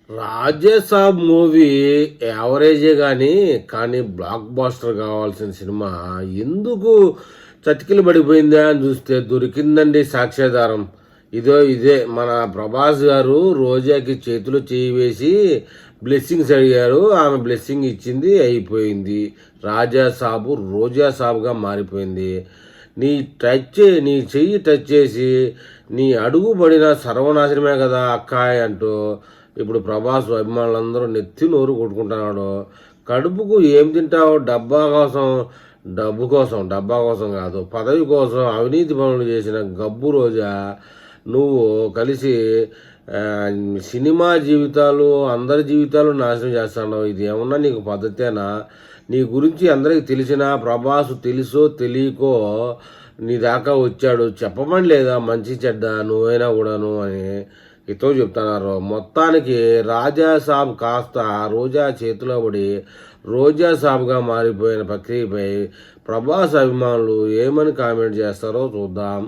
Rajasaab movie యావరేజే కానీ black buster కావాల్సిన cinema ఎందుకు చతికిలు పడిపోయిందా అని చూస్తే దొరికిందండి సాక్ష్యాధారం. ఇదే మన ప్రభాస్ గారు రోజాకి చేతిలో చేయి వేసి బ్లెస్సింగ్స్ అడిగారు. ఆమె బ్లెస్సింగ్ ఇచ్చింది, అయిపోయింది. రాజాసాబు రోజా సాబుగా మారిపోయింది. నీ చెయ్యి టచ్ చేసి నీ అడుగు పడిన సర్వనాశనమే కదా అక్కాయ్ అంటూ ఇప్పుడు ప్రభాస్ అభిమానులందరూ నెత్తి నోరు కొట్టుకుంటున్నాడు. కడుపుకు ఏం తింటావు? డబ్బా కోసం కాదు, పదవి కోసం అవినీతి పనులు చేసిన గబ్బు రోజా నువ్వు కలిసి సినిమా జీవితాలు అందరి జీవితాలు నాశనం చేస్తున్నావు. ఇది ఏమన్నా నీకు పద్ధతేనా? నీ గురించి అందరికి తెలిసినా ప్రభాస్ తెలుసో తెలియకో నీ దాకా వచ్చాడు. చెప్పమని లేదా మంచి చెడ్డ నువ్వైనా కూడాను అని ఇతో చెప్తున్నారు. మొత్తానికి రాజాసాబ్ కాస్త రోజా చేతిలో పడి రోజాసాబ్గా మారిపోయిన ప్రక్రియపై ప్రభాస్ అభిమానులు ఏమని కామెంట్ చేస్తారో చూద్దాం.